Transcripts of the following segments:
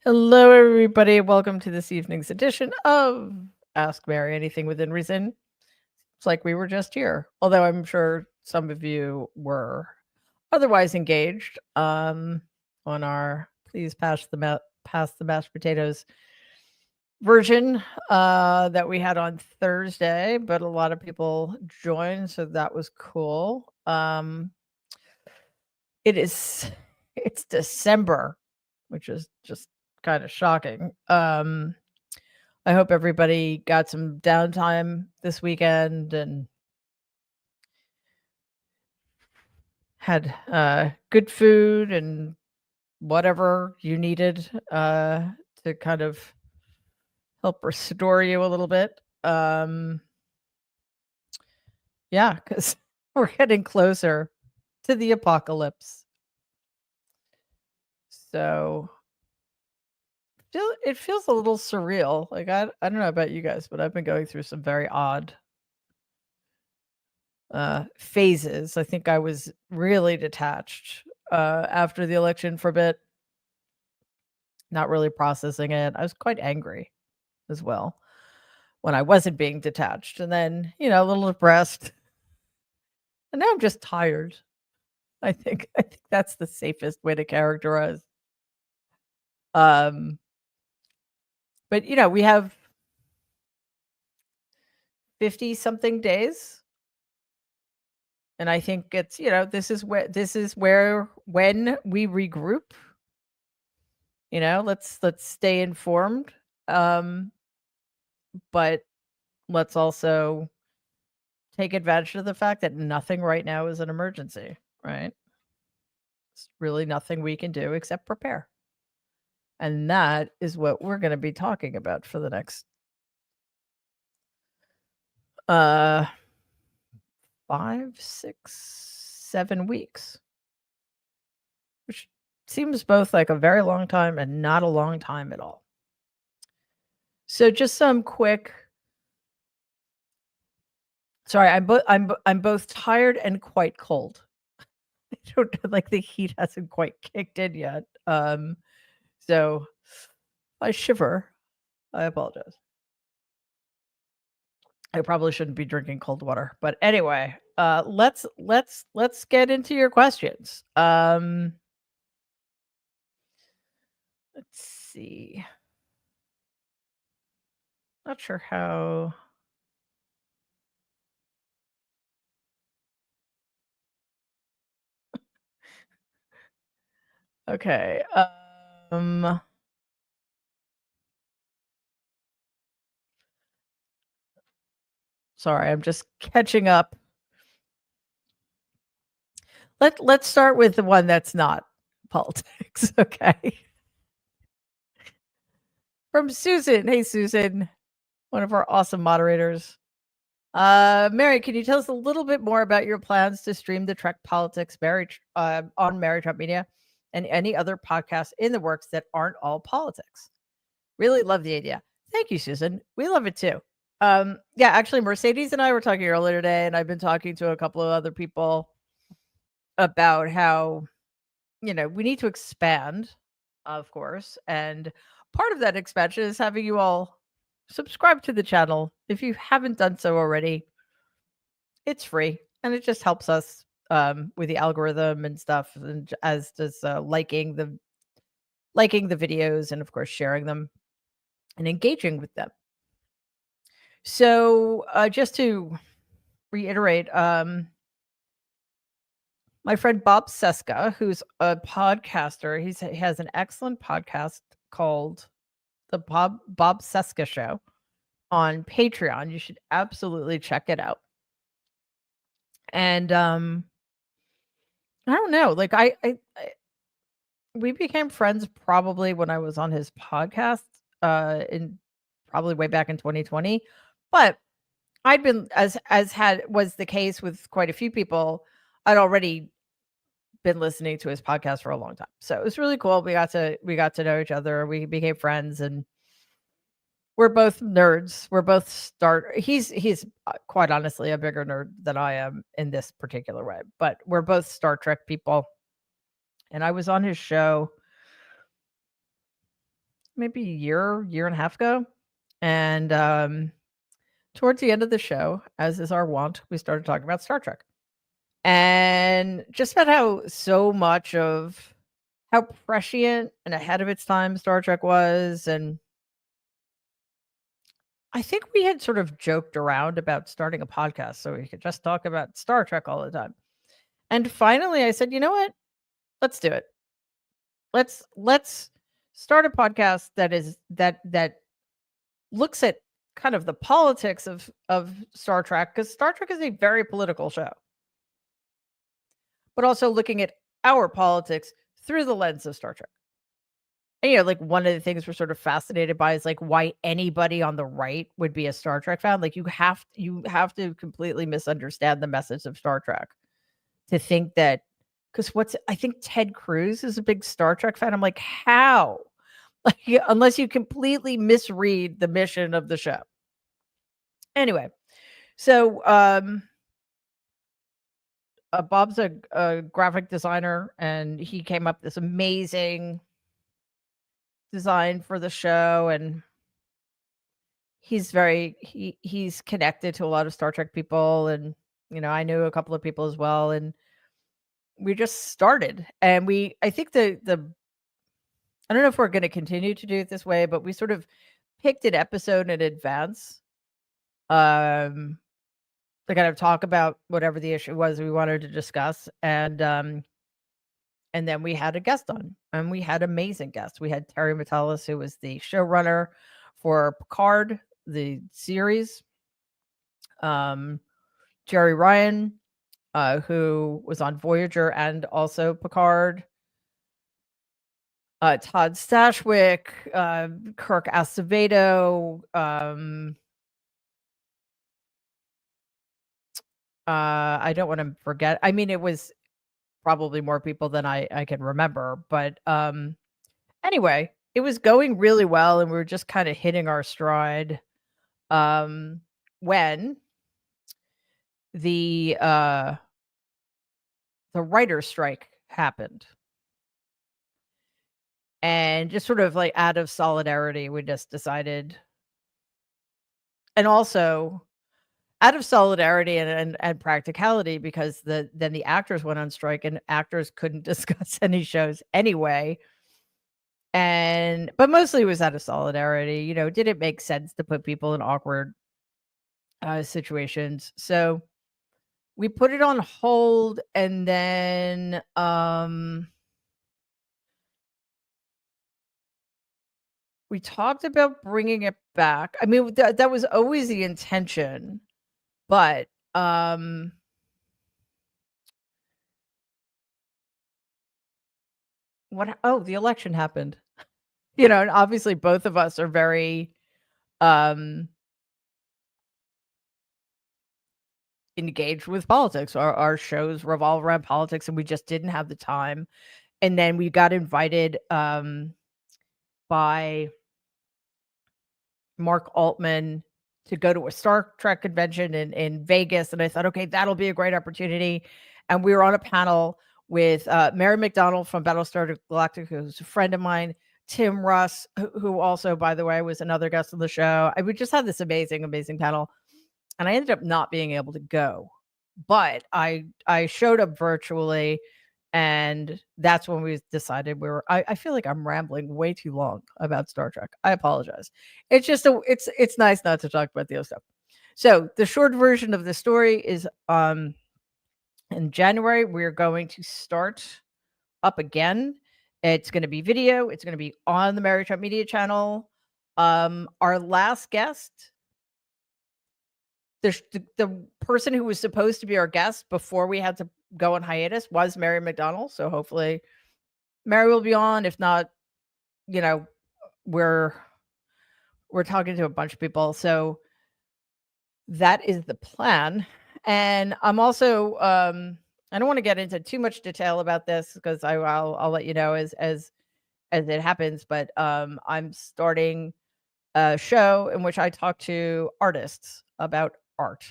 Hello, everybody. Welcome to this evening's edition of Ask Mary Anything Within Reason. It's like we were just here, although I'm sure some of you were otherwise engaged on our please pass the mashed potatoes version that we had on Thursday, but a lot of people joined, so that was cool. It is it's December, which is just kind of shocking. I hope everybody got some downtime this weekend and had good food and whatever you needed to kind of help restore you a little bit. Yeah, because we're getting closer to the apocalypse. So it feels a little surreal. Like I don't know about you guys, but I've been going through some very odd phases. I think I was really detached after the election for a bit, not really processing it. I was quite angry as well when I wasn't being detached, and then a little depressed, and now I'm just tired. I think that's the safest way to characterize. Um, but we have 50 something days, and I think it's this is where when we regroup, let's stay informed. Um, but let's also take advantage of the fact that nothing right now is an emergency, right? It's really nothing we can do except prepare. And that is what we're going to be talking about for the next uh 5, 6, 7 weeks, which seems both like a very long time and not a long time at all. So just some quick. Sorry, I'm both tired and quite cold. I don't know, like the heat hasn't quite kicked in yet. So I shiver. I apologize. I probably shouldn't be drinking cold water, but anyway, let's get into your questions. Let's see. Not sure how. Okay. Sorry, I'm just catching up. Let's start with the one that's not politics, okay? From Susan. Hey, Susan, one of our awesome moderators. Mary, can you tell us a little bit more about your plans to stream the Trek Politics on Mary Trump Media and any other podcasts in the works that aren't all politics? Really love the idea. Thank you, Susan. We love it too. Yeah, actually, Mercedes and I were talking earlier today, and I've been talking to a couple of other people about how we need to expand, of course, and part of that expansion is having you all subscribe to the channel if you haven't done so already. It's free, and it just helps us with the algorithm and stuff, and as does liking the videos and of course sharing them and engaging with them. So just to reiterate, my friend Bob Seska, who's a podcaster, he has an excellent podcast called the Bob Seska Show on Patreon. You should absolutely check it out. And I don't know, like we became friends probably when I was on his podcast in probably way back in 2020, but I'd been as had was the case with quite a few people. I'd already been listening to his podcast for a long time. So it was really cool. We got to know each other. We became friends, and we're both nerds. We're both he's quite honestly a bigger nerd than I am in this particular way, but we're both Star Trek people. And I was on his show maybe a year and a half ago. And towards the end of the show, as is our wont, we started talking about Star Trek and just about how so much of how prescient and ahead of its time Star Trek was. And I think we had sort of joked around about starting a podcast so we could just talk about Star Trek all the time. And finally I said, you know what? Let's do it. Let's start a podcast that looks at kind of the politics of Star Trek, because Star Trek is a very political show, but also looking at our politics through the lens of Star Trek. And, like, one of the things we're sort of fascinated by is, like, why anybody on the right would be a Star Trek fan. Like, you have to completely misunderstand the message of Star Trek to think that, because I think Ted Cruz is a big Star Trek fan. I'm like, "How?" Like, unless you completely misread the mission of the show. Anyway, so, Bob's a graphic designer, and he came up with this amazing design for the show, and he's connected to a lot of Star Trek people, and, I knew a couple of people as well, and we just started, and I think the I don't know if we're gonna continue to do it this way, but we sort of picked an episode in advance, um, to kind of talk about whatever the issue was we wanted to discuss, and then we had a guest on, and we had amazing guests. We had Terry Matalas, who was the showrunner for Picard, the series. Um, Jerry Ryan, who was on Voyager and also Picard. Todd Stashwick, Kirk Acevedo, I don't want to forget. I mean, it was probably more people than I can remember, but anyway, it was going really well, and we were just kind of hitting our stride when the writer's strike happened. And just sort of like out of solidarity, we just decided, and also out of solidarity and practicality, because then the actors went on strike and actors couldn't discuss any shows anyway. But mostly it was out of solidarity. Did it make sense to put people in awkward situations? So we put it on hold, and then we talked about bringing it back. I mean, that was always the intention, but the election happened. And obviously both of us are very um engaged with politics. Our shows revolve around politics, and we just didn't have the time. And then we got invited by Mark Altman to go to a Star Trek convention in Vegas, and I thought, okay, that'll be a great opportunity. And we were on a panel with Mary McDonnell from Battlestar Galactica, who's a friend of mine, Tim Russ, who also, by the way, was another guest on the show. We just had this amazing, amazing panel, and I ended up not being able to go, but I showed up virtually. And that's when we decided I feel like I'm rambling way too long about Star Trek. I apologize. It's just it's nice not to talk about the other stuff. So the short version of the story is in January, we're going to start up again. It's going to be video. It's going to be on the Mary Trump Media channel. Our last guest, the person who was supposed to be our guest before we had to go on hiatus, was Mary McDonnell. So hopefully Mary will be on. If not, we're talking to a bunch of people. So that is the plan. And I'm also I don't want to get into too much detail about this, because I'll let you know as it happens. But I'm starting a show in which I talk to artists about art.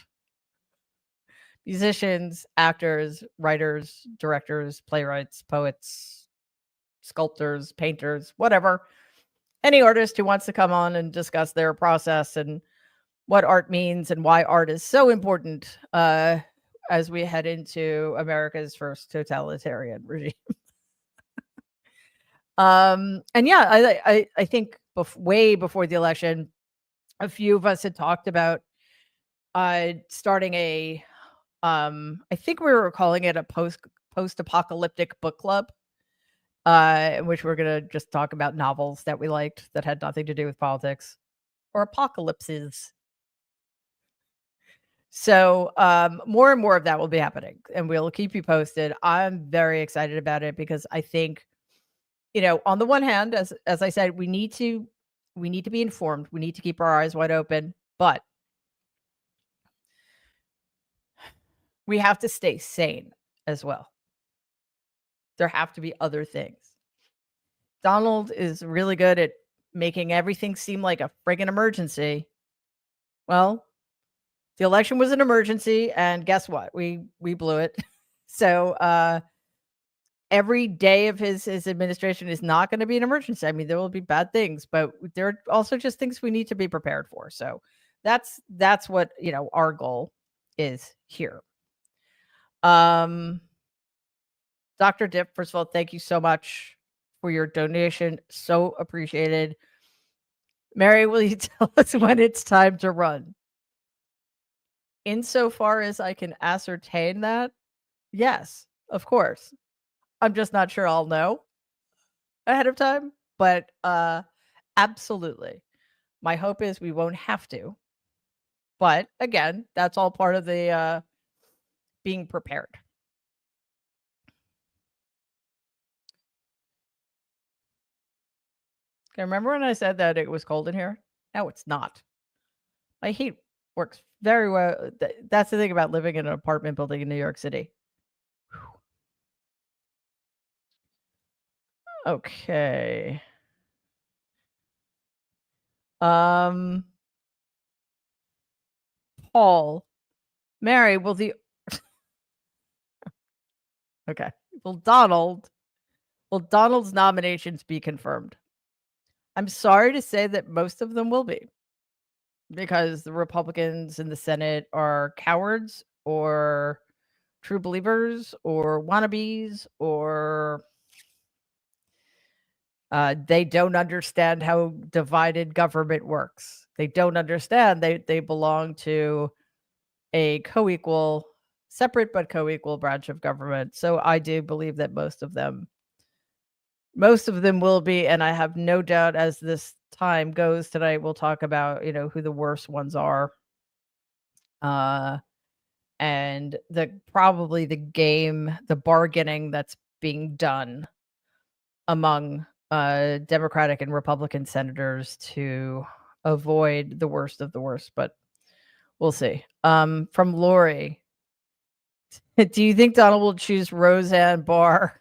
Musicians, actors, writers, directors, playwrights, poets, sculptors, painters, whatever. any artist who wants to come on and discuss their process and what art means and why art is so important as we head into America's first totalitarian regime. And yeah, I think way before the election, a few of us had talked about starting a I think we were calling it a post-apocalyptic book club, in which we're gonna just talk about novels that we liked that had nothing to do with politics or apocalypses. So, more and more of that will be happening, and we'll keep you posted. I'm very excited about it because I think, on the one hand, as I said, we need to be informed. We need to keep our eyes wide open, but we have to stay sane as well. There have to be other things. Donald is really good at making everything seem like a friggin' emergency. Well, the election was an emergency, and guess what? We blew it. So, every day of his administration is not gonna be an emergency. I mean, there will be bad things, but there are also just things we need to be prepared for. So, that's what, our goal is here. Um, Dr. Dip, first of all, thank you so much for your donation. So appreciated. Mary, will you tell us when it's time to run? Insofar as I can ascertain that, yes, of course. I'm just not sure I'll know ahead of time, but absolutely. My hope is we won't have to. But again, that's all part of the being prepared. Okay, remember when I said that it was cold in here? No, it's not. My heat works very well. That's the thing about living in an apartment building in New York City. Okay. Um, Paul, Mary, okay. Will Donald's nominations be confirmed? I'm sorry to say that most of them will be because the Republicans in the Senate are cowards or true believers or wannabes or they don't understand how divided government works. They don't understand they belong to a co-equal, separate but co-equal branch of government. So I do believe that most of them will be, and I have no doubt as this time goes tonight, we'll talk about, who the worst ones are. And probably the bargaining that's being done among Democratic and Republican senators to avoid the worst of the worst, but we'll see. From Lori, do you think Donald will choose Roseanne Barr?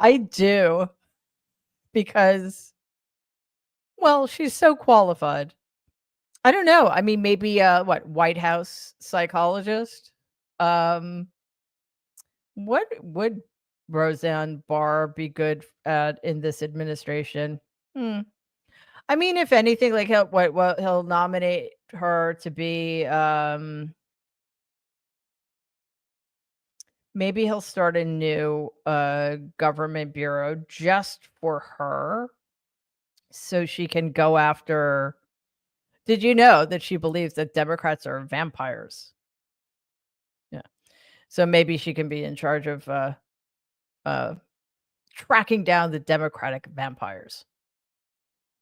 I do, because, well, she's so qualified. I don't know. I mean, maybe White House psychologist. What would Roseanne Barr be good at in this administration? Hmm. I mean, if anything, like he'll nominate her to be maybe he'll start a new government bureau just for her so she can go after. Did you know that she believes that Democrats are vampires? Yeah. So maybe she can be in charge of uh tracking down the Democratic vampires.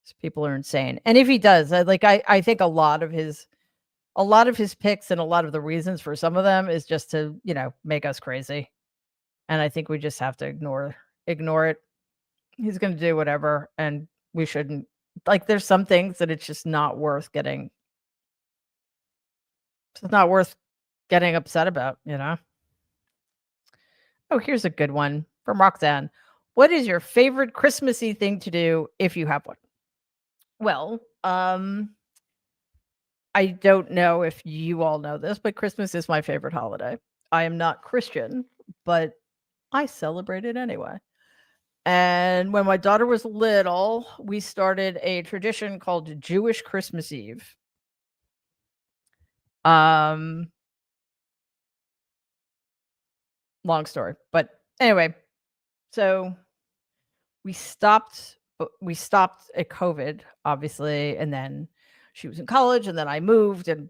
These people are insane. And if he does, I think a lot of his picks and a lot of the reasons for some of them is just to, make us crazy. And I think we just have to ignore it. He's going to do whatever, and we shouldn't, there's some things that it's just not worth getting upset about, Oh, here's a good one from Roxanne. What is your favorite Christmassy thing to do if you have one? Well, I don't know if you all know this, but Christmas is my favorite holiday. I am not Christian, but I celebrate it anyway. And when my daughter was little, we started a tradition called Jewish Christmas Eve. Um, Long story, but anyway, so we stopped at COVID, obviously, and then she was in college, and then I moved, and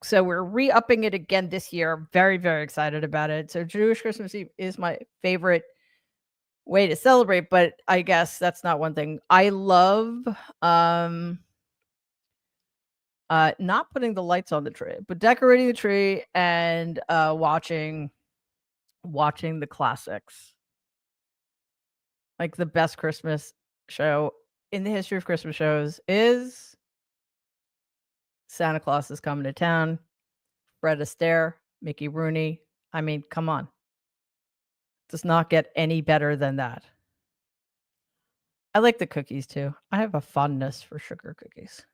so we're re-upping it again this year. Very, very excited about it. So Jewish Christmas Eve is my favorite way to celebrate, but I guess that's not one thing. I love um not putting the lights on the tree, but decorating the tree and watching the classics. Like the best Christmas show in the history of Christmas shows is Santa Claus is Coming to Town, Fred Astaire, Mickey Rooney. I mean, come on. Does not get any better than that. I like the cookies too. I have a fondness for sugar cookies.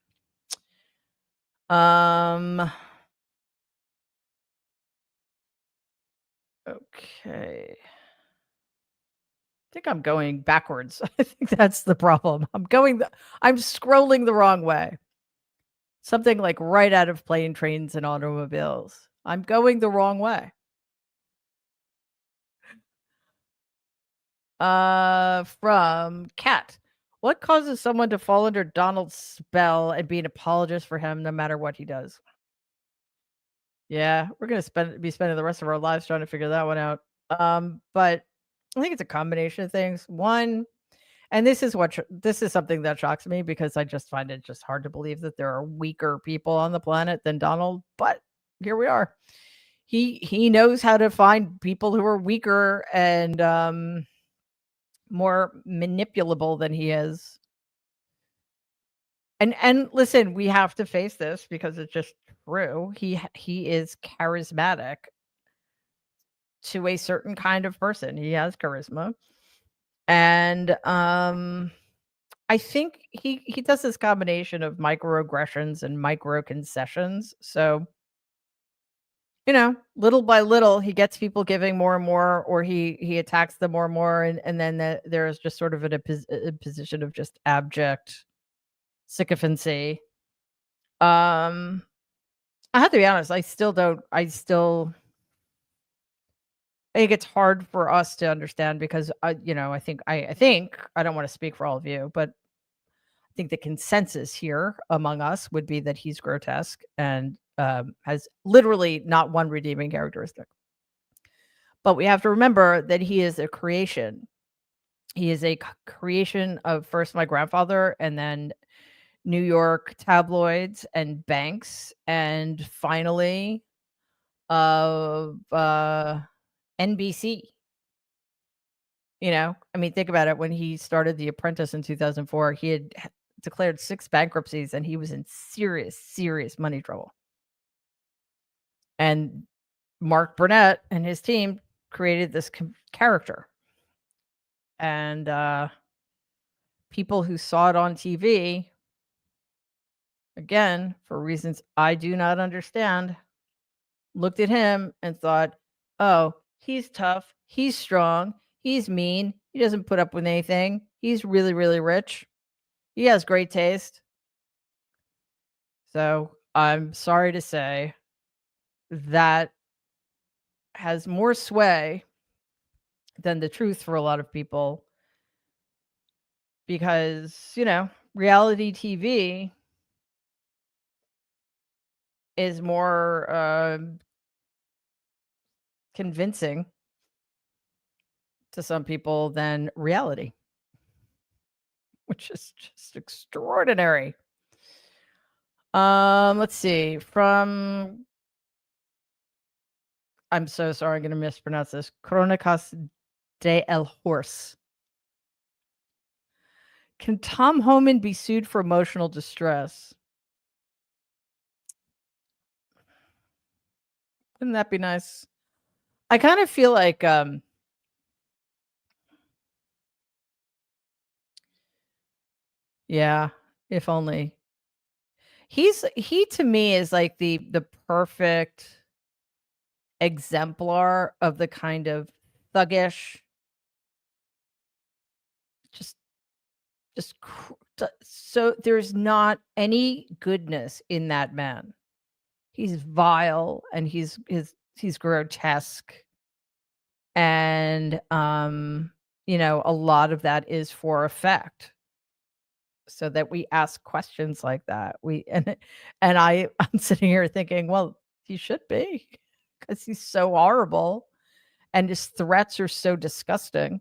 Okay. I think I'm going backwards. I think that's the problem. I'm scrolling the wrong way. Something like right out of Plane, Trains, and Automobiles. I'm going the wrong way. From Cat. What causes someone to fall under Donald's spell and be an apologist for him no matter what he does? Yeah, we're gonna be spending the rest of our lives trying to figure that one out. But I think it's a combination of things. One, and this is something that shocks me because I just find it just hard to believe that there are weaker people on the planet than Donald, but here we are. He knows how to find people who are weaker and more manipulable than he is. And listen, we have to face this because it's just true. He is charismatic to a certain kind of person. He has charisma. And I think he does this combination of microaggressions and micro concessions. So, little by little, he gets people giving more and more, or he attacks them more and more, and then there's just sort of a position of just abject sycophancy. I have to be honest. I think it's hard for us to understand because I think I don't want to speak for all of you, but I think the consensus here among us would be that he's grotesque and has literally not one redeeming characteristic. But we have to remember that he is a creation. He is a creation of first my grandfather and then New York tabloids and banks, and finally of NBC. I mean, think about it. When he started The Apprentice in 2004, he had declared 6 bankruptcies and he was in serious, serious money trouble. And Mark Burnett and his team created this character. And people who saw it on TV, again, for reasons I do not understand, looked at him and thought, oh, he's tough. He's strong. He's mean. He doesn't put up with anything. He's really, really rich. He has great taste. So I'm sorry to say that has more sway than the truth for a lot of people because, reality TV is more convincing to some people than reality, which is just extraordinary. Let's see. I'm so sorry, I'm gonna mispronounce this. Crónicas de El Horse. Can Tom Homan be sued for emotional distress? Wouldn't that be nice? I kind of feel like yeah, if only. He to me is like the perfect exemplar of the kind of thuggish just so there's not any goodness in that man. He's vile and he's grotesque. And a lot of that is for effect. So that we ask questions like that. I'm sitting here thinking, well, he should be because he's so horrible and his threats are so disgusting.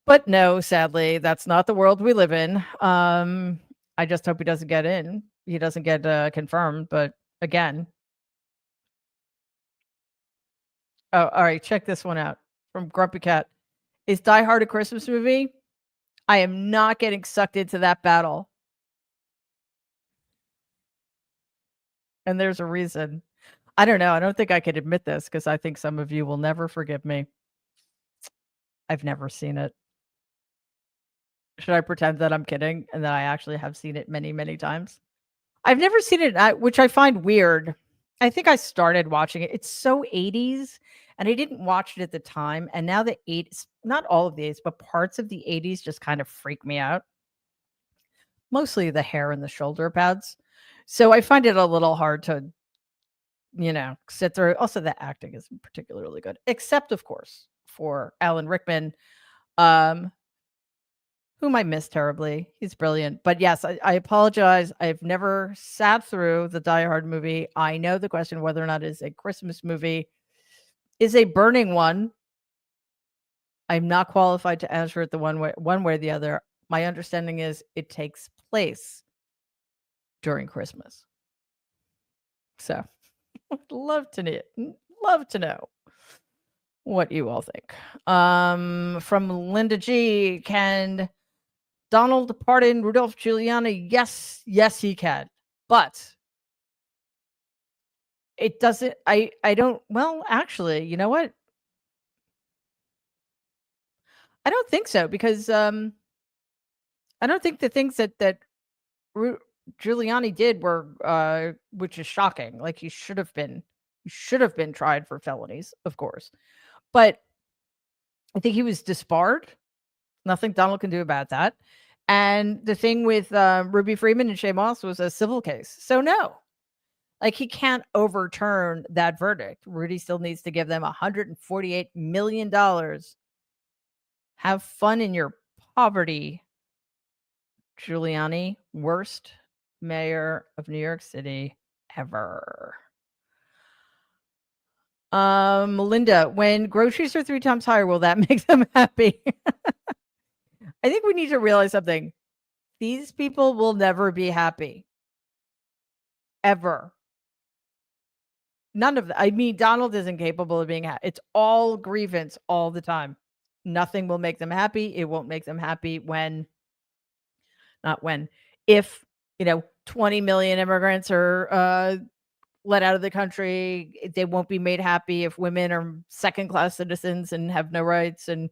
But no, sadly, that's not the world we live in. I just hope he doesn't get in. He doesn't get confirmed. But again, oh, all right, check this one out from Grumpy Cat. Is Die Hard a Christmas movie? I am not getting sucked into that battle. And there's a reason. I don't know. I don't think I could admit this because I think some of you will never forgive me. I've never seen it. Should I pretend that I'm kidding and that I actually have seen it many, many times? I've never seen it, which I find weird. I think I started watching it. It's so 80s, and I didn't watch it at the time. And now the 80s, not all of these, but parts of the 80s just kind of freak me out. Mostly the hair and the shoulder pads. So I find it a little hard to, sit through. Also, the acting isn't particularly good, except, of course, for Alan Rickman, whom I miss terribly. He's brilliant. But yes, I apologize. I've never sat through the Die Hard movie. I know the question whether or not it is a Christmas movie is a burning one. I'm not qualified to answer it the one way or the other. My understanding is it takes place during Christmas. So I'd love to know what you all think. From Linda G, can Donald pardon Rudolph Giuliani? Yes, he can. But it doesn't, I don't, well, actually, you know what? I don't think so because I don't think the things that Giuliani did were which is shocking. Like he should have been tried for felonies, of course. But I think he was disbarred. Nothing Donald can do about that. And the thing with Ruby Freeman and Shea Moss was a civil case. So no. Like he can't overturn that verdict. Rudy still needs to give them $148 million. Have fun in your poverty, Giuliani. Worst mayor of New York City ever. Melinda, when groceries are 3 times higher, will that make them happy? I think we need to realize something. These people will never be happy. Ever. None of that. I mean, Donald isn't capable of being happy. It's all grievance all the time. Nothing will make them happy. It won't make them happy if 20 million immigrants are let out of the country. They won't be made happy if women are second-class citizens and have no rights, and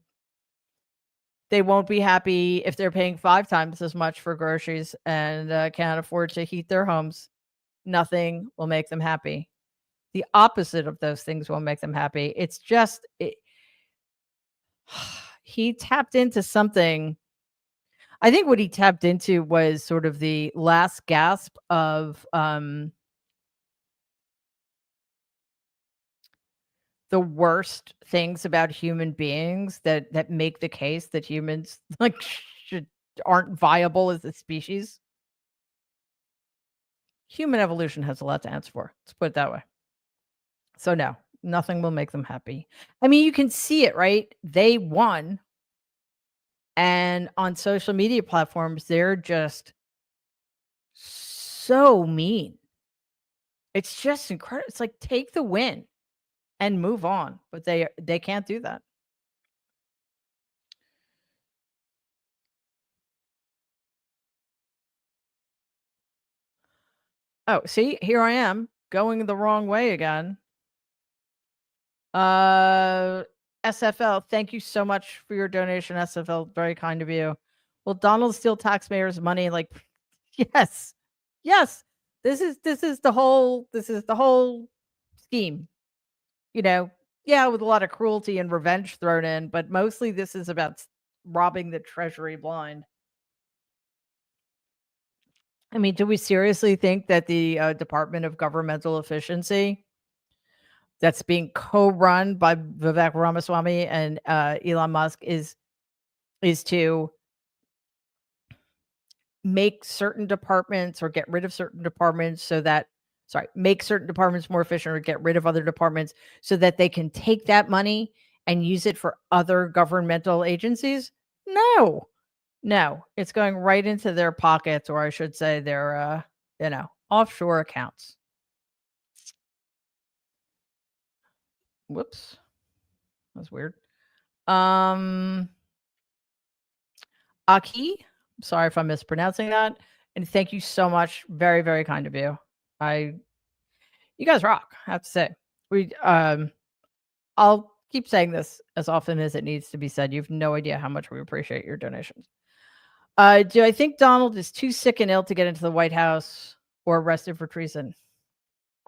they won't be happy if they're paying 5 times as much for groceries and can't afford to heat their homes. Nothing will make them happy. The opposite of those things will make them happy. It's just he tapped into something. I think what he tapped into was sort of the last gasp of the worst things about human beings that make the case that humans aren't viable as a species. Human evolution has a lot to answer for. Let's put it that way. So no, nothing will make them happy. I mean, you can see it, right? They won. And on social media platforms, they're just so mean. It's just incredible. It's like, take the win and move on. But they can't do that. Oh, see, here I am going the wrong way again. SFL, thank you so much for your donation, SFL. Very kind of you. Will Donald steal taxpayers' money? Like, yes. This is the whole scheme. Yeah, with a lot of cruelty and revenge thrown in, but mostly this is about robbing the treasury blind. I mean, do we seriously think that the Department of Governmental Efficiency that's being co-run by Vivek Ramaswamy and Elon Musk is to make certain departments or get rid of certain departments so that make certain departments more efficient or get rid of other departments so that they can take that money and use it for other governmental agencies? No. No, it's going right into their pockets, or I should say their offshore accounts. Whoops. That's weird. Aki, sorry if I'm mispronouncing that. And thank you so much. Very, very kind of you. You guys rock, I have to say. I'll keep saying this as often as it needs to be said. You have no idea how much we appreciate your donations. Do I think Donald is too sick and ill to get into the White House or arrested for treason?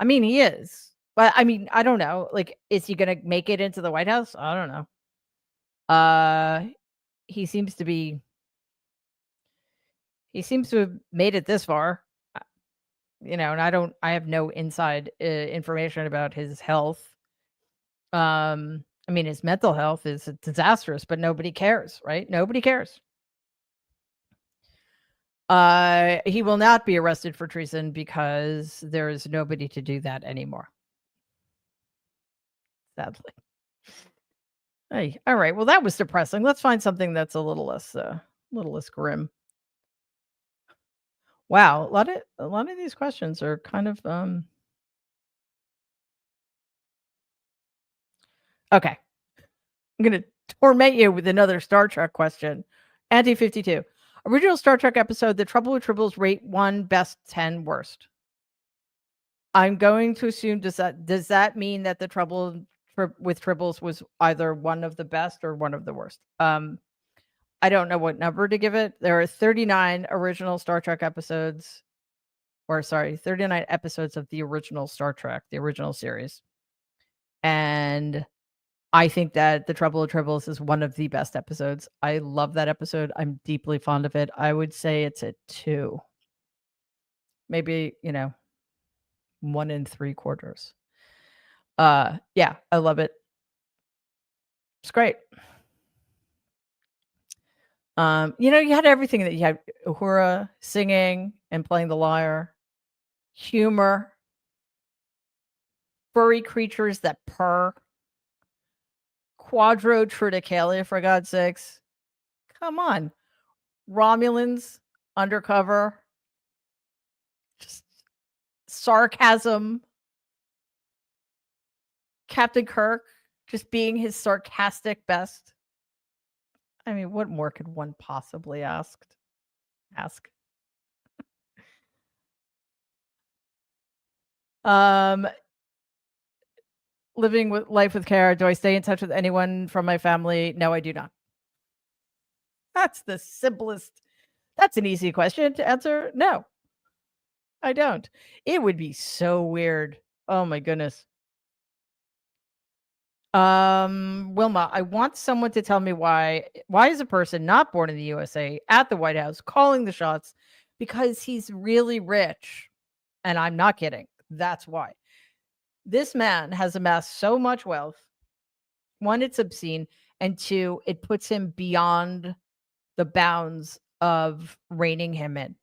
I mean, he is. But I mean, I don't know. Like, is he gonna make it into the White House? I don't know. He seems to have made it this far. And I have no inside information about his health. I mean, his mental health is disastrous, but nobody cares, right? Nobody cares. He will not be arrested for treason because there is nobody to do that anymore. Sadly. Hey, all right. Well, that was depressing. Let's find something that's a little less grim. Wow, a lot of these questions are kind of okay. I'm gonna torment you with another Star Trek question. Anti 52. Original Star Trek episode, The Trouble with Tribbles, rate 1, best, 10, worst. I'm going to assume, does that mean that The Trouble with Tribbles was either one of the best or one of the worst? I don't know what number to give it. There are 39 original Star Trek episodes, 39 episodes of the original Star Trek, the original series. And I think that The Trouble with Tribbles is one of the best episodes. I love that episode. I'm deeply fond of it. I would say it's a 2. Maybe, 1 3/4. Yeah, I love it. It's great. You had everything that you had Uhura singing and playing the lyre, humor, furry creatures that purr, Quadrotriticale, for God's sakes. Come on. Romulans, undercover, just sarcasm. Captain Kirk just being his sarcastic best. I mean, what more could one possibly ask? Living with life with care. Do I stay in touch with anyone from my family? No, I do not. That's the simplest. That's an easy question to answer. No, I don't. It would be so weird. Oh my goodness. Wilma, I want someone to tell me why is a person not born in the USA at the White House calling the shots? Because he's really rich. And I'm not kidding. That's why. This man has amassed so much wealth. 1, it's obscene, and 2, it puts him beyond the bounds of reining him in.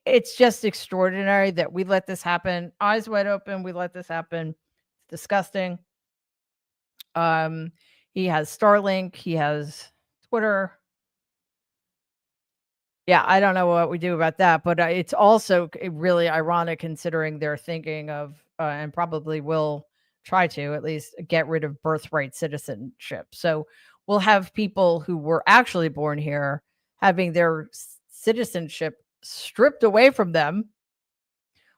It's just extraordinary that we let this happen. Eyes wide open, we let this happen. It's disgusting. He has Starlink, he has Twitter. Yeah, I don't know what we do about that, but it's also really ironic considering they're thinking of and probably will try to at least get rid of birthright citizenship. So we'll have people who were actually born here having their citizenship stripped away from them,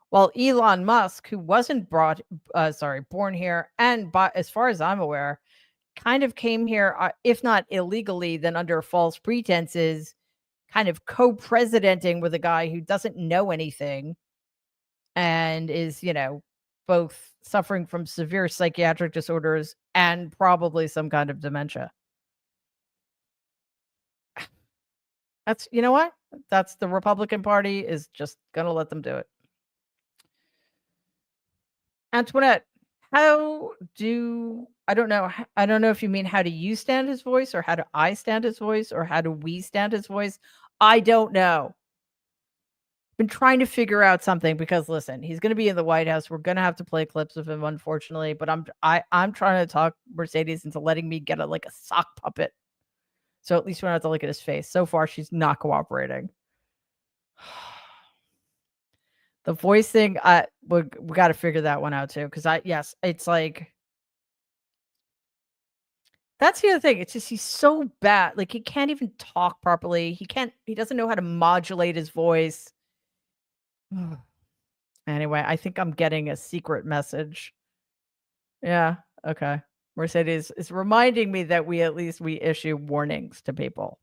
while Elon Musk, who wasn't born here, and as far as I'm aware, kind of came here, if not illegally, then under false pretenses, kind of co-presidenting with a guy who doesn't know anything and is, both suffering from severe psychiatric disorders and probably some kind of dementia. That's you know what? That's the Republican Party is just gonna let them do it. Antoinette, how do I don't know if you mean how do you stand his voice or how do I stand his voice or how do we stand his voice? I don't know. Been trying to figure out something because listen, he's gonna be in the White House. We're gonna have to play clips of him, unfortunately, but I'm trying to talk Mercedes into letting me get like a sock puppet. So at least we don't have to look at his face. So far, she's not cooperating. The voice thing, we got to figure that one out too. Because yes, it's like that's the other thing. It's just he's so bad. Like he can't even talk properly. He doesn't know how to modulate his voice. Anyway, I think I'm getting a secret message. Yeah. Okay. Mercedes is reminding me that we issue warnings to people.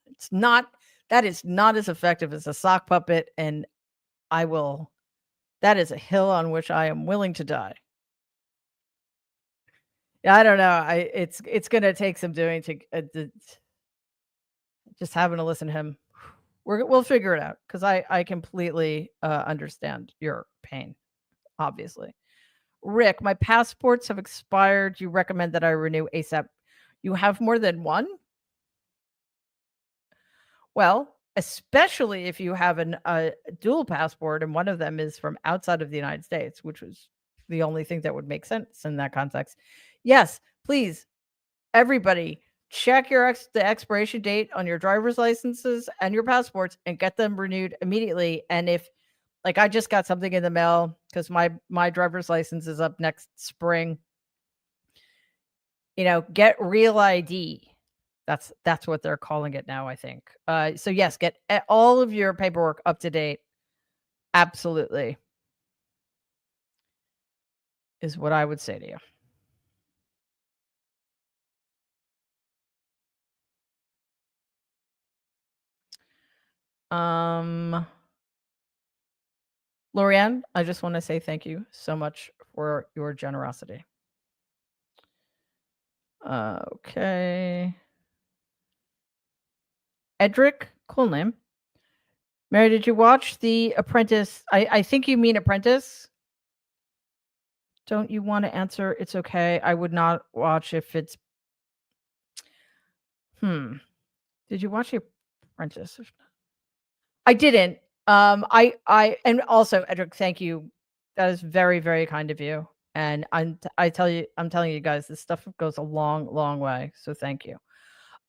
It's not that is not as effective as a sock puppet, and I will that is a hill on which I am willing to die. Yeah, I don't know. It's gonna take some doing to just having to listen to him. We'll figure it out because I completely understand your pain. Obviously, Rick, my passports have expired. You recommend that I renew ASAP. You have more than one? Well, especially if you have a dual passport and one of them is from outside of the United States, which was the only thing that would make sense in that context. Yes, please, everybody, check the expiration date on your driver's licenses and your passports and get them renewed immediately. And if like I just got something in the mail because my driver's license is up next spring, get real ID. That's what they're calling it now, I think. So yes, get all of your paperwork up to date. Absolutely. Is what I would say to you. Lorianne, I just want to say thank you so much for your generosity. Okay. Edric, cool name. Mary, did you watch The Apprentice? I think you mean Apprentice. Don't you want to answer? It's okay. I would not watch if it's. Did you watch The Apprentice? I didn't. And also, Edric, thank you. That is very, very kind of you. And I'm telling you guys, this stuff goes a long, long way. So thank you.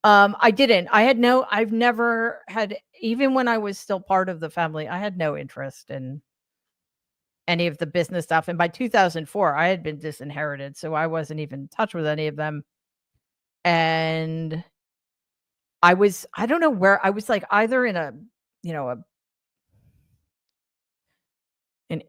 I didn't. I've never had, even when I was still part of the family, I had no interest in any of the business stuff. And by 2004, I had been disinherited. So I wasn't even in touch with any of them. And I don't know where I was like either in an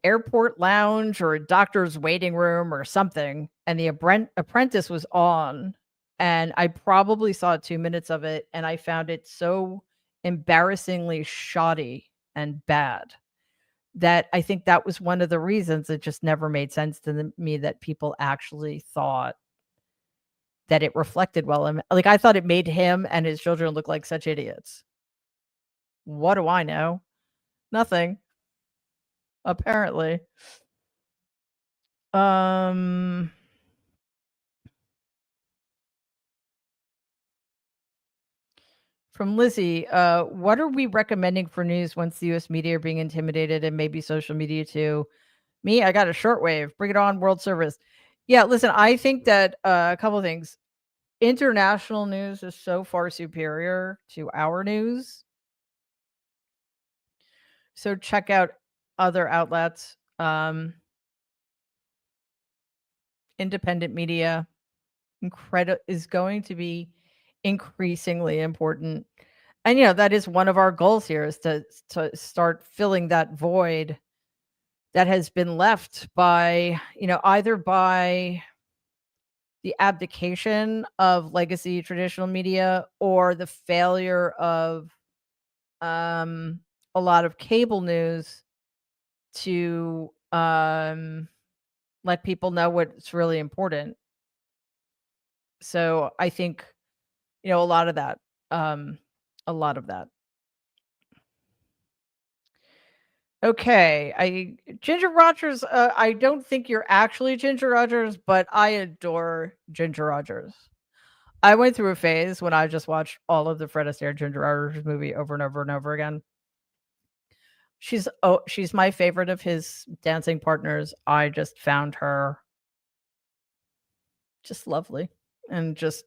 airport lounge or a doctor's waiting room or something. And the apprentice was on. And I probably saw 2 minutes of it. And I found it so embarrassingly shoddy and bad that I think that was one of the reasons it just never made sense to me that people actually thought that it reflected well. And like, I thought it made him and his children look like such idiots. What do I know? Nothing, apparently. From Lizzie, what are we recommending for news once the US media are being intimidated and maybe social media too? Me, I got a shortwave. Bring it on, world service. Yeah, listen, I think that a couple of things. International news is so far superior to our news. So check out other outlets. Independent media is going to be increasingly important. And that is one of our goals here is to start filling that void that has been left by, either by the abdication of legacy traditional media or the failure of a lot of cable news to let people know what's really important. So I think, a lot of that A lot of that. Okay, I Ginger Rogers, I don't think you're actually Ginger Rogers, but I adore Ginger Rogers. I went through a phase when I just watched all of the Fred Astaire Ginger Rogers movie over and over and over again. She's my favorite of his dancing partners. I just found her just lovely and just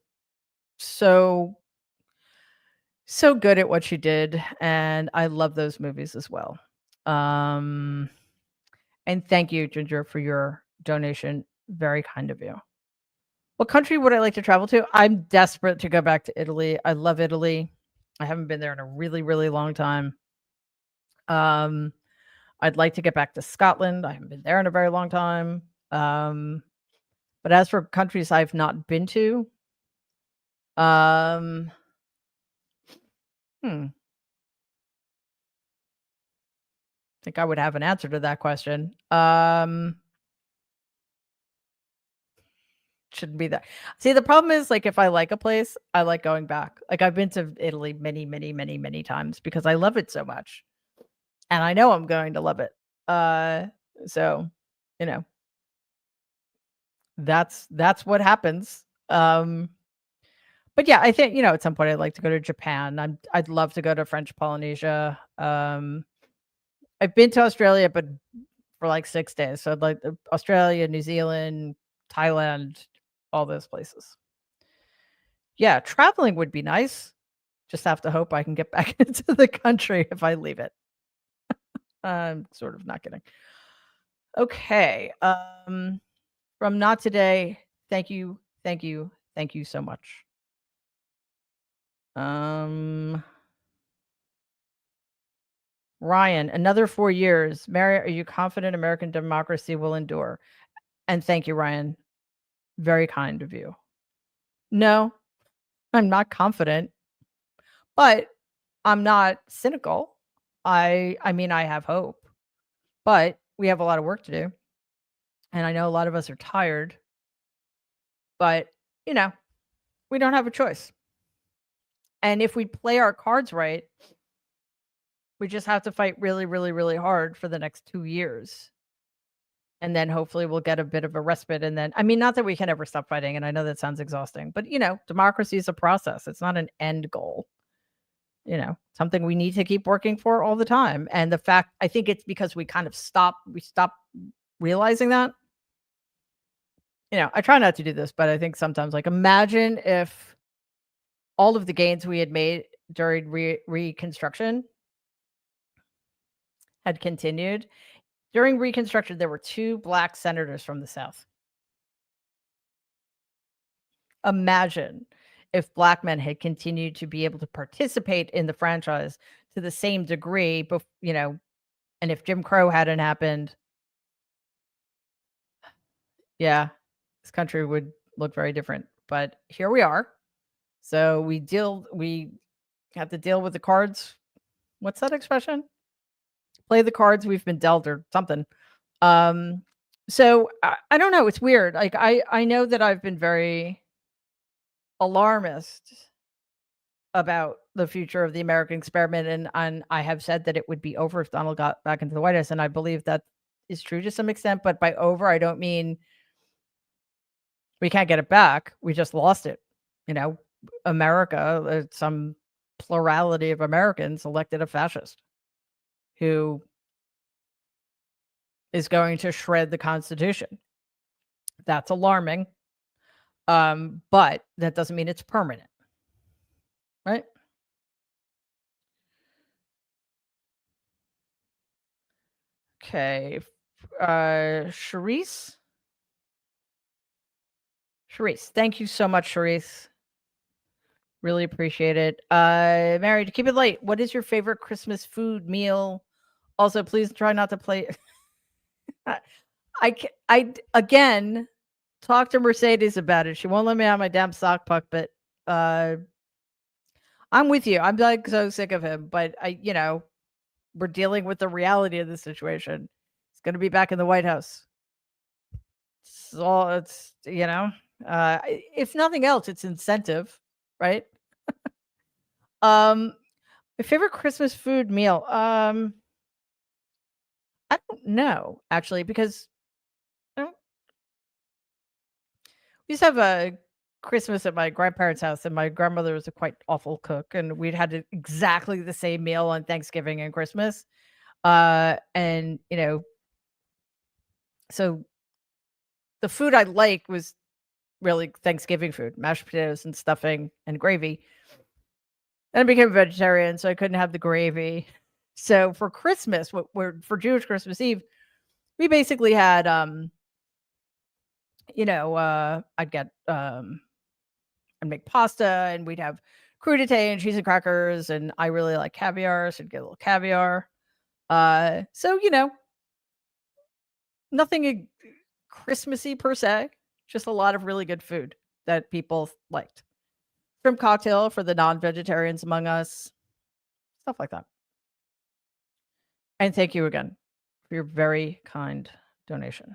so so good at what she did, and I love those movies as well. Um, and thank you, Ginger, for your donation. Very kind of you. What country would I like to travel to? I'm desperate to go back to Italy. I love Italy. I haven't been there in a really, really long time. Um, I'd like to get back to Scotland. I haven't been there in a very long time. Um, but as for countries I've not been to, um, I think I would have an answer to that question. Shouldn't be that. See, the problem is, like, if I like a place, I like going back. Like, I've been to Italy many, many, many, many times because I love it so much, and I know I'm going to love it. Uh, so, you know, that's what happens. But yeah, I think, at some point I'd like to go to Japan. I'd love to go to French Polynesia. I've been to Australia, but for like 6 days. So I'd like Australia, New Zealand, Thailand, all those places. Yeah, traveling would be nice. Just have to hope I can get back into the country if I leave it. I'm sort of not kidding. Okay. From Not Today, thank you, thank you, thank you so much. Um, Ryan, another 4 years. Mary, are you confident American democracy will endure? And thank you, Ryan. Very kind of you. No, I'm not confident, but I'm not cynical. I mean, I have hope, but we have a lot of work to do. And I know a lot of us are tired, but you know, we don't have a choice. And if we play our cards right, we just have to fight really, really, really hard for the next 2 years. And then hopefully we'll get a bit of a respite. And then, I mean, not that we can ever stop fighting. And I know that sounds exhausting, but democracy is a process. It's not an end goal, something we need to keep working for all the time. And the fact, I think it's because we stop realizing that. I try not to do this, but I think sometimes, like, imagine if all of the gains we had made during Reconstruction had continued. During Reconstruction, there were 2 black senators from the South. Imagine if black men had continued to be able to participate in the franchise to the same degree, and if Jim Crow hadn't happened, yeah, this country would look very different. But here we are. So we have to deal with the cards. What's that expression? Play the cards we've been dealt or something. Um, so I don't know. It's weird. Like I know that I've been very alarmist about the future of the American experiment, and I have said that it would be over if Donald got back into the White House, and I believe that is true to some extent. But by over, I don't mean we can't get it back. We just lost it. America, some plurality of Americans elected a fascist who is going to shred the Constitution. That's alarming. But that doesn't mean it's permanent, right? Okay. Charisse? Charisse, thank you so much, Charisse. Really appreciate it. Mary, to keep it light, what is your favorite Christmas food meal? Also, please try not to play. Again, talk to Mercedes about it. She won't let me have my damn sock puck, but I'm with you. I'm like so sick of him, but we're dealing with the reality of the situation. He's going to be back in the White House. So if nothing else, it's incentive, right? My favorite Christmas food meal? I don't know, actually, because I don't we used to have a Christmas at my grandparents' house, and my grandmother was a quite awful cook, and we'd had exactly the same meal on Thanksgiving and Christmas. And, so the food I liked was really Thanksgiving food, mashed potatoes and stuffing and gravy. And I became a vegetarian, so I couldn't have the gravy. So for Christmas, what we're for Jewish Christmas Eve, we basically had, I'd get, I'd make pasta and we'd have crudité and cheese and crackers, and I really like caviar, so I'd get a little caviar. So, nothing Christmassy per se, just a lot of really good food that people liked. Shrimp cocktail for the non-vegetarians among us, stuff like that. And thank you again for your very kind donation.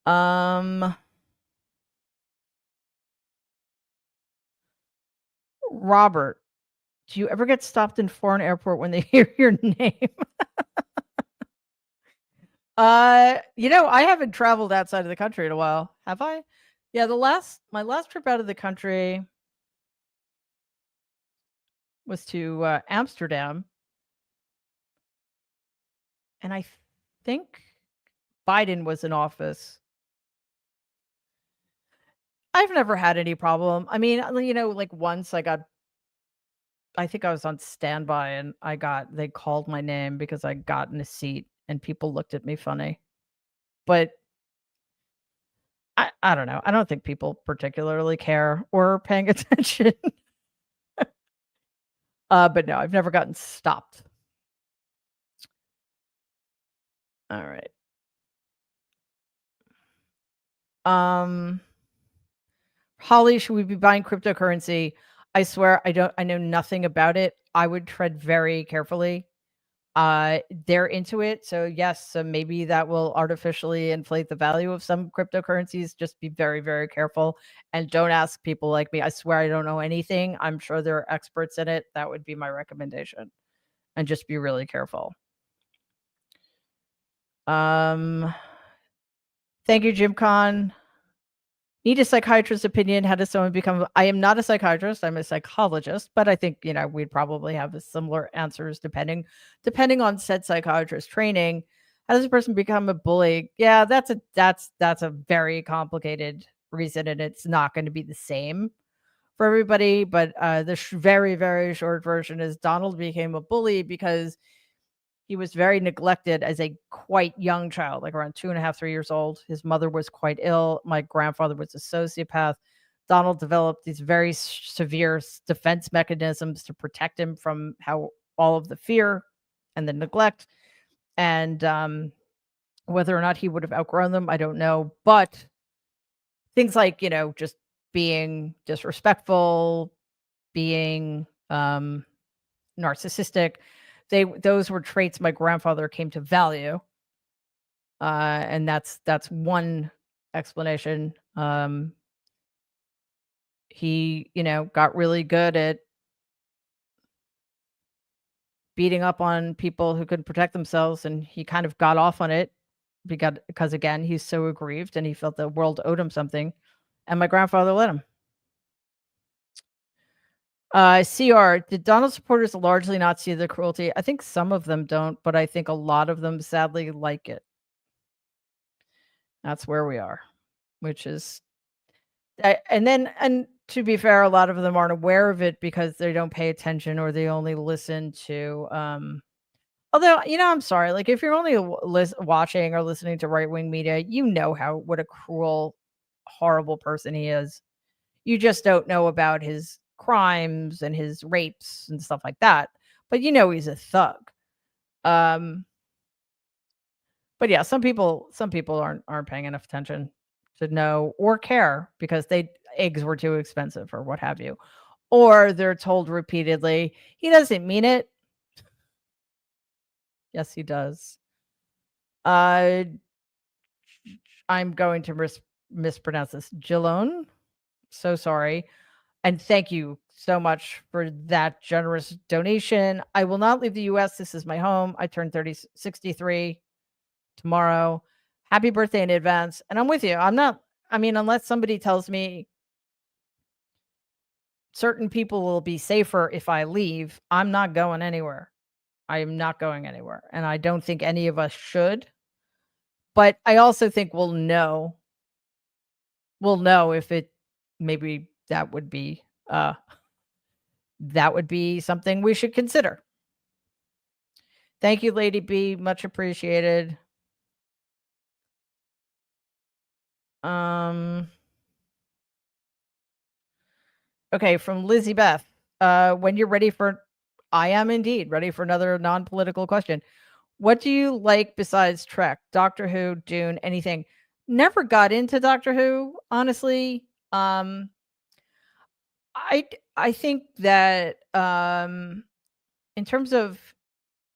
Um, Robert, do you ever get stopped in foreign airport when they hear your name? I haven't traveled outside of the country in a while. Have I? Yeah, my last trip out of the country was to Amsterdam, and I think Biden was in office. I've never had any problem. I mean, like once I think I was on standby and they called my name because I got in a seat and people looked at me funny. But I don't know. I don't think people particularly care or are paying attention. But no, I've never gotten stopped. All right. Um, Holly, should we be buying cryptocurrency? I swear I know nothing about it. I would tread very carefully. They're into it, so yes, so maybe that will artificially inflate the value of some cryptocurrencies. Just be very, very careful and don't ask people like me. I swear I don't know anything. I'm sure there are experts in it. That would be my recommendation. And just be really careful. Um, Thank you, Jim Con. Need a psychiatrist's opinion. How does someone become I am not a psychiatrist, I'm a psychologist, but I think, we'd probably have similar answers depending on said psychiatrist training. How does a person become a bully? Yeah, that's a very complicated reason, and it's not going to be the same for everybody. But the very, very short version is Donald became a bully because he was very neglected as a quite young child, like around 2.5, 3 years old. His mother was quite ill. My grandfather was a sociopath. Donald developed these very severe defense mechanisms to protect him from how all of the fear and the neglect. And whether or not he would have outgrown them, I don't know. But things like, just being disrespectful, being narcissistic, those were traits my grandfather came to value. And that's one explanation. He, got really good at beating up on people who couldn't protect themselves, and he kind of got off on it because again, he's so aggrieved and he felt the world owed him something, and my grandfather let him. CR, did Donald supporters largely not see the cruelty? I think some of them don't, but I think a lot of them sadly like it. That's where we are, which is and to be fair, a lot of them aren't aware of it because they don't pay attention or they only listen to, although, I'm sorry, like, if you're only watching or listening to right-wing media, what a cruel, horrible person he is. You just don't know about his crimes and his rapes and stuff like that, but he's a thug. Um, but yeah, some people aren't paying enough attention to know or care because eggs were too expensive or what have you. Or they're told repeatedly, "He doesn't mean it." Yes, he does. Uh, I'm going to mispronounce this. Jilone? So sorry. And thank you so much for that generous donation. I will not leave the US. This is my home. I turn 63 tomorrow. Happy birthday in advance. And I'm with you. I mean, unless somebody tells me certain people will be safer if I leave, I'm not going anywhere. I am not going anywhere. And I don't think any of us should. But I also think we'll know if it maybe that would be something we should consider. Thank you, Lady B. Much appreciated. Okay, from Lizzie Beth. When you're ready for I am indeed ready for another non-political question. What do you like besides Trek? Doctor Who, Dune, anything? Never got into Doctor Who, honestly. I think that in terms of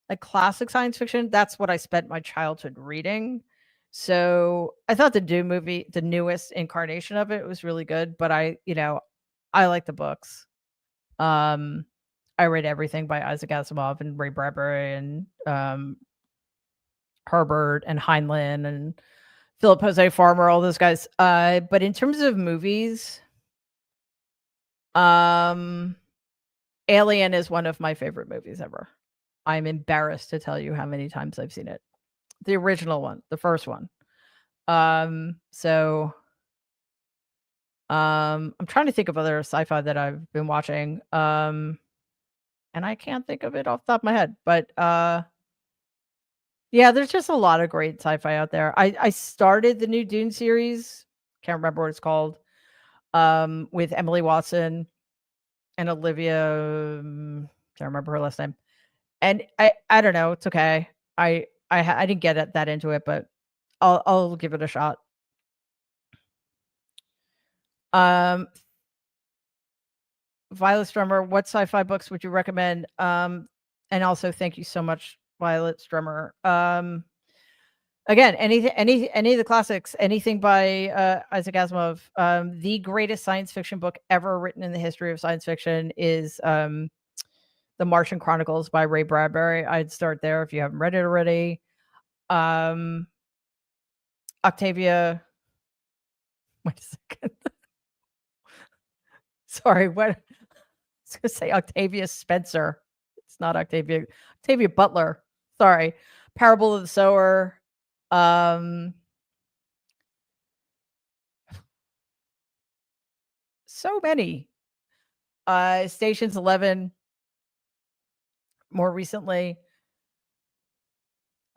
like classic science fiction, that's what I spent my childhood reading. So I thought the Dune movie, the newest incarnation of it, was really good. But I like the books. Um, I read everything by Isaac Asimov and Ray Bradbury and Herbert and Heinlein and Philip Jose Farmer, all those guys. But in terms of movies, Alien is one of my favorite movies ever. I'm embarrassed to tell you how many times I've seen it. The original one, the first one. So I'm trying to think of other sci-fi that I've been watching. And I can't think of it off the top of my head, but yeah, there's just a lot of great sci-fi out there. I started the new Dune series, can't remember what it's called, with Emily Watson and Olivia, can't remember her last name. And I don't know, it's okay. I didn't get that into it, but I'll give it a shot. Violet Strummer, what sci-fi books would you recommend? And also thank you so much, Violet Strummer. Again, any of the classics, anything by Isaac Asimov. The greatest science fiction book ever written in the history of science fiction is The Martian Chronicles by Ray Bradbury. I'd start there if you haven't read it already. Octavia. Wait a second. Sorry, what? I was going to say Octavia Spencer. It's not Octavia. Octavia Butler. Sorry. Parable of the Sower. So many. Stations 11. More recently.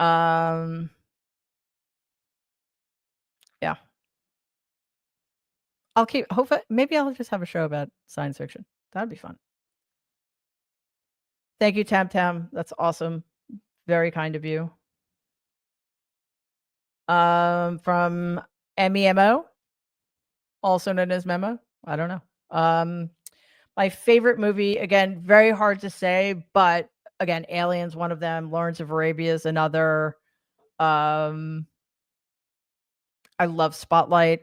Yeah. Hopefully, maybe I'll just have a show about science fiction. That'd be fun. Thank you, Tam Tam. That's awesome. Very kind of you. From MEMO, also known as Memo. I don't know. My favorite movie, again, very hard to say, but again, Alien's one of them. Lawrence of Arabia is another. I love Spotlight.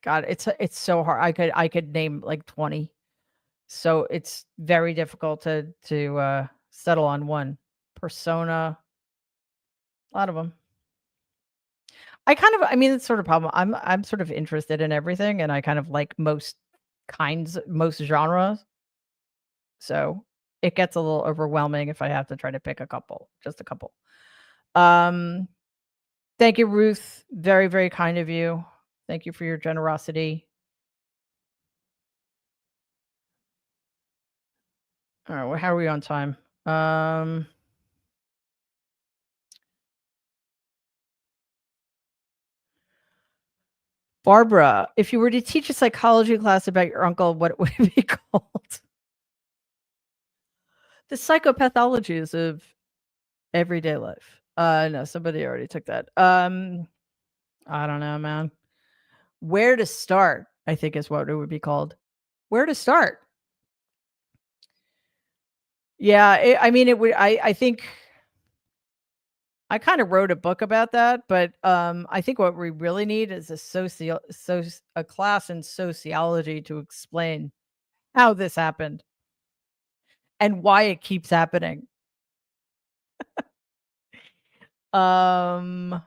God, it's so hard. I could name like 20. So it's very difficult to settle on one. Persona, a lot of them. I mean, it's sort of problem. I'm sort of interested in everything, and I kind of like most genres. So it gets a little overwhelming if I have to try to pick just a couple. Thank you, Ruth. Very, very kind of you. Thank you for your generosity. All right, well, how are we on time? Barbara, if you were to teach a psychology class about your uncle, what would it be called? The psychopathologies of everyday life. No, somebody already took that. I don't know, man. Where to start, I think is what it would be called. Where to start? Yeah, I mean, it would. I think I kind of wrote a book about that, but I think what we really need is a class in sociology to explain how this happened and why it keeps happening. Um,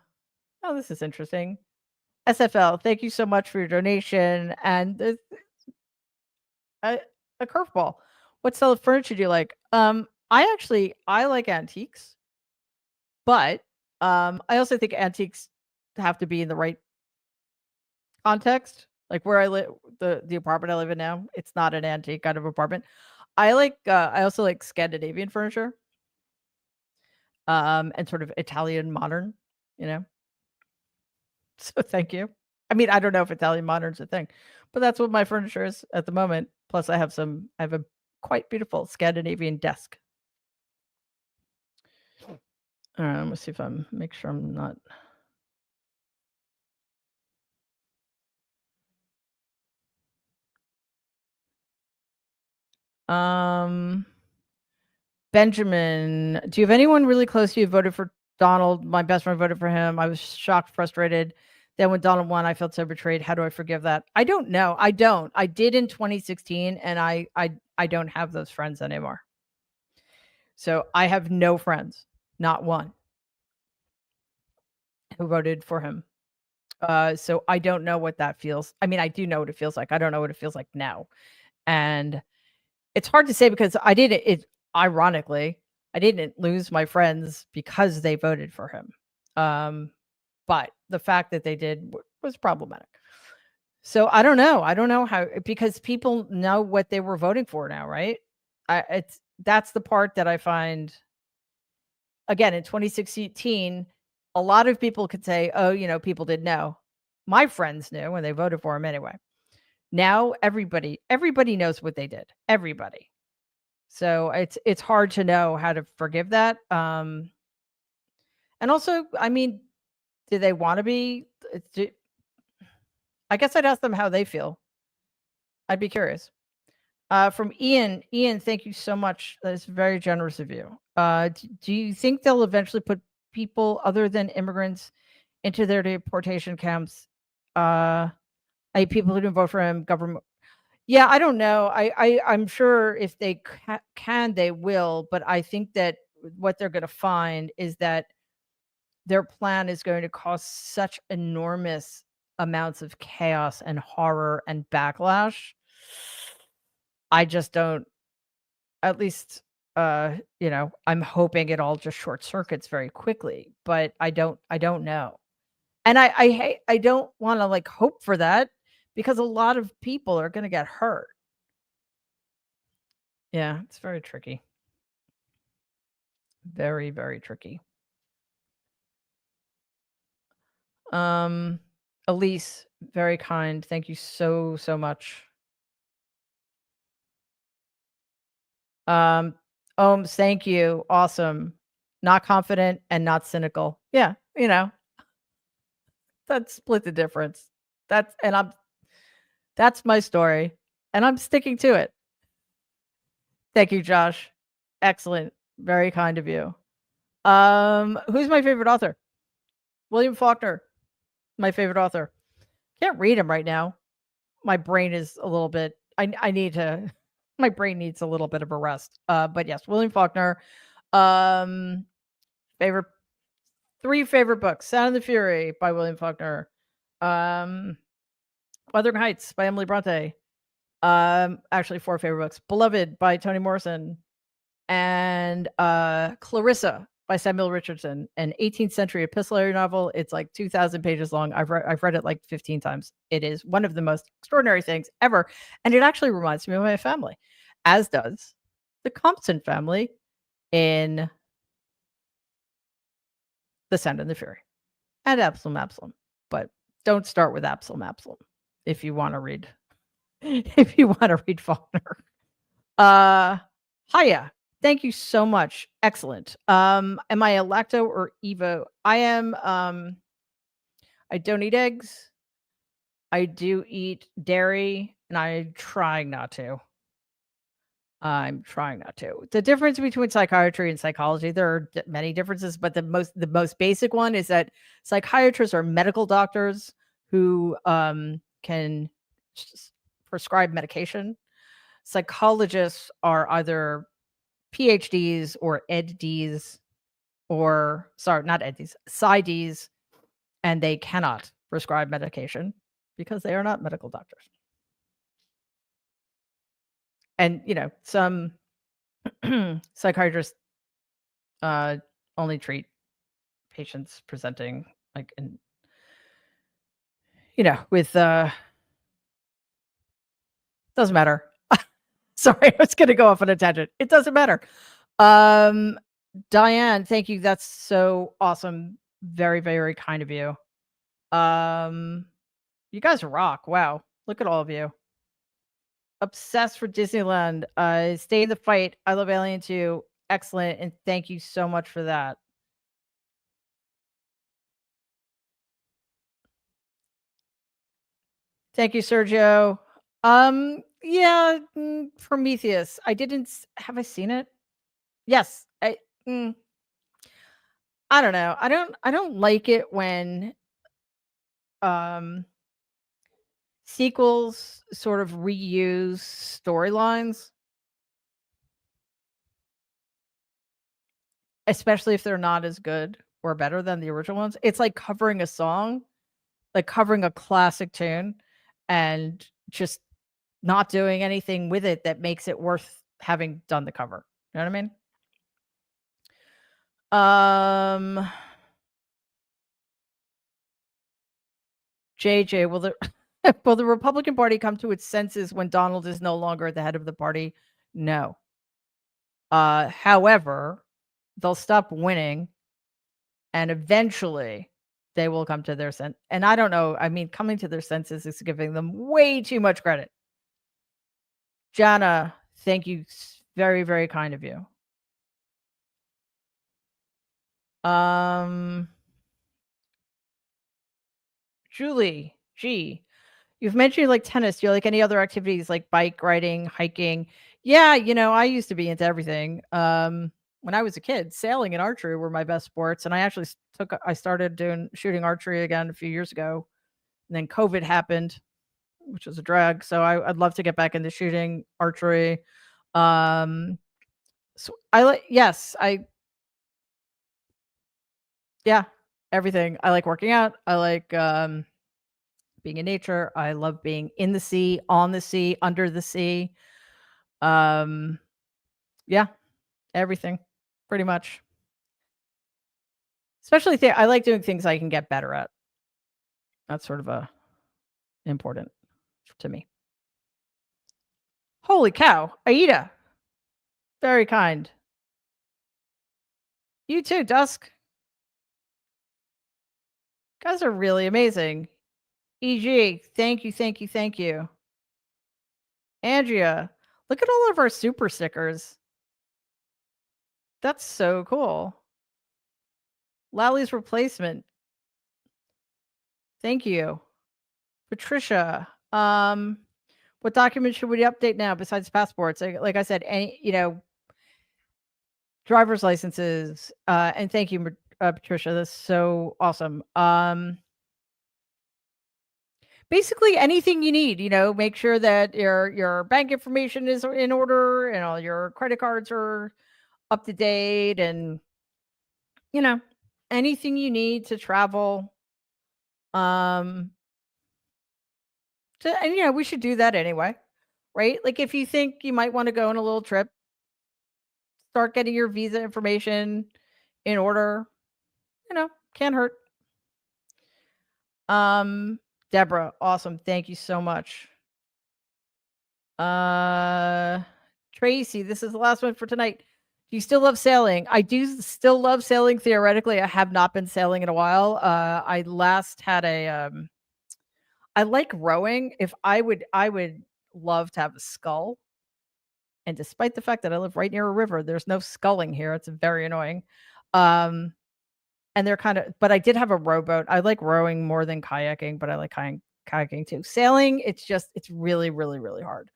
oh, this is interesting. SFL, thank you so much for your donation. And a, a curveball. What style of furniture do you like? I like antiques, but I also think antiques have to be in the right context. Like where I live, the apartment I live in now, it's not an antique kind of apartment. I also like Scandinavian furniture, and sort of Italian modern, you know. So thank you. I mean, I don't know if Italian modern's a thing, but that's what my furniture is at the moment. Plus, I have a quite beautiful Scandinavian desk. All right, let me see if I'm make sure I'm not. Um, Benjamin, do you have anyone really close to you who voted for Donald? My best friend voted for him. I was shocked, frustrated. Then when Donald won, I felt so betrayed. How do I forgive that? I don't know. I don't. I did in 2016, and I don't have those friends anymore. So I have no friends, not one, who voted for him. So I don't know what that feels. I mean, I do know what it feels like. I don't know what it feels like now. And it's hard to say because ironically, I didn't lose my friends because they voted for him. Um, but the fact that they did was problematic. So I don't know. I don't know how because people know what they were voting for now, right? It's that's the part that I find again in 2016 a lot of people could say, "Oh, people didn't know." My friends knew when they voted for him anyway. Now everybody knows what they did. Everybody. So it's hard to know how to forgive that. And also, I mean, do they want to be? I guess I'd ask them how they feel. I'd be curious. From Ian, thank you so much. That is very generous of you. Do you think they'll eventually put people other than immigrants into their deportation camps? People who didn't vote for him, government. Yeah, I don't know. I'm sure if they can, they will. But I think that what they're going to find is that their plan is going to cause such enormous amounts of chaos and horror and backlash. I just don't at least I'm hoping it all just short circuits very quickly, but I don't know. And I don't want to like hope for that because a lot of people are going to get hurt. Yeah, it's very tricky. Very, very tricky. Um Elise, very kind. Thank you so so much. Um, thank you. Awesome. Not confident and not cynical. Yeah, that split the difference. That's my story, and I'm sticking to it. Thank you, Josh. Excellent. Very kind of you. Who's my favorite author? William Faulkner, my favorite author. Can't read him right now. My brain is a little bit I need to my brain needs a little bit of a rest. But yes, William Faulkner. Um Favorite 3 favorite books: Sound and the Fury by William Faulkner, um, Wuthering Heights by Emily Bronte, actually 4 favorite books: Beloved by Toni Morrison, and, Clarissa by Samuel Richardson, an 18th century epistolary novel. It's like 2,000 pages long. I've read it like 15 times. It is one of the most extraordinary things ever, and it actually reminds me of my family, as does the Compton family in The Sound and the Fury. And Absalom, Absalom, but don't start with Absalom, Absalom if you wanna read if you wanna read Faulkner. Hiya. Thank you so much. Excellent. Am I a lacto or Evo? I am, I don't eat eggs. I do eat dairy, and I try not to. I'm trying not to. The difference between psychiatry and psychology, there are many differences, but the most basic one is that psychiatrists are medical doctors who can prescribe medication. Psychologists are either PhDs or EdDs, or sorry, not EdDs, PsyDs, and they cannot prescribe medication because they are not medical doctors. And some psychiatrists uh, only treat patients presenting like in with doesn't matter. Sorry, I was gonna go off on a tangent. It doesn't matter. Um Diane, thank you. That's so awesome. Very, very kind of you. Um you guys rock. Wow. Look at all of you. Obsessed for Disneyland. Stay in the fight. I love Alien 2. Excellent. And thank you so much for that. Thank you, Sergio. Yeah, Prometheus. I didn't have I seen it? Yes. Mm, I don't know. I don't like it when um sequels sort of reuse storylines, especially if they're not as good or better than the original ones. It's like covering a song, like covering a classic tune and just not doing anything with it that makes it worth having done the cover. You know what I mean? JJ, will the will the Republican Party come to its senses when Donald is no longer at the head of the party? No. However, they'll stop winning and eventually they will come to their sense. And I don't know. I mean, coming to their senses is giving them way too much credit. Jana, thank you. Very, very kind of you. Julie, G, you've mentioned you like tennis. Do you like any other activities like bike riding, hiking? Yeah, I used to be into everything. When I was a kid, sailing and archery were my best sports, and I started doing shooting archery again a few years ago, and then COVID happened, which was a drag. So I'd love to get back into shooting archery. Um, so I like yes, yeah, everything. I like working out. I like being in nature. I love being in the sea, on the sea, under the sea. Um, yeah, everything, pretty much. Especially I like doing things I can get better at. That's sort of a important to me. Holy cow, Aida, very kind. You too, Dusk. Guys are really amazing. EG, thank you, thank you, thank you. Andrea, look at all of our super stickers. That's so cool. Lally's replacement. Thank you. Patricia, what documents should we update now besides passports? Like I said, any, driver's licenses, and thank you, Patricia. That's so awesome. Basically anything you need, make sure that your bank information is in order and all your credit cards are up to date, and anything you need to travel. And we should do that anyway, right? Like if you think you might want to go on a little trip, start getting your visa information in order. Can't hurt. Deborah, awesome. Thank you so much. Tracy, this is the last one for tonight. Do you still love sailing? I do still love sailing theoretically. I have not been sailing in a while. I last had I like rowing. If I would love to have a scull. And despite the fact that I live right near a river, there's no sculling here. It's very annoying. And they're but I did have a rowboat. I like rowing more than kayaking, but I like kayaking too. Sailing, it's really, really, really hard.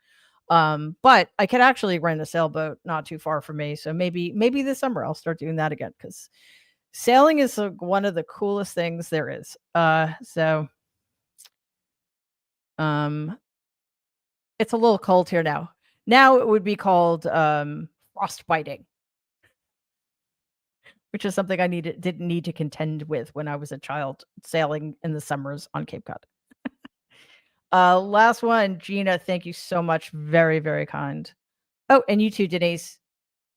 But I could actually rent a sailboat not too far from me. So maybe this summer I'll start doing that again because sailing is one of the coolest things there is. Um, it's a little cold here now. Now it would be called frostbiting, which is something I didn't need to contend with when I was a child sailing in the summers on Cape Cod. Last one, Gina, thank you so much. Very, very kind. Oh, and you too, Denise.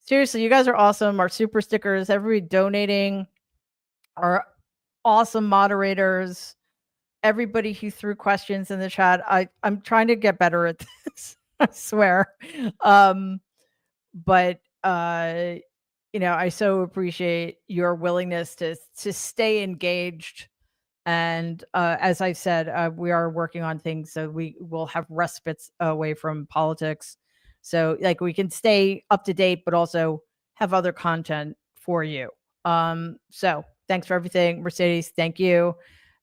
Seriously, you guys are awesome. Our super stickers, everybody donating, our awesome moderators, everybody who threw questions in the chat. I'm trying to get better at this. I swear. But I so appreciate your willingness to stay engaged. And as I said, we are working on things so we will have respites away from politics. So like we can stay up to date, but also have other content for you. So thanks for everything. Mercedes, thank you.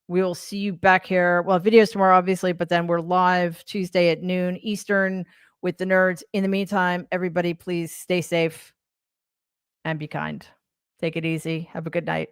We will see you back here. Well, videos tomorrow, obviously, but then we're live Tuesday at noon Eastern with the nerds. In the meantime, everybody, please stay safe and be kind. Take it easy. Have a good night.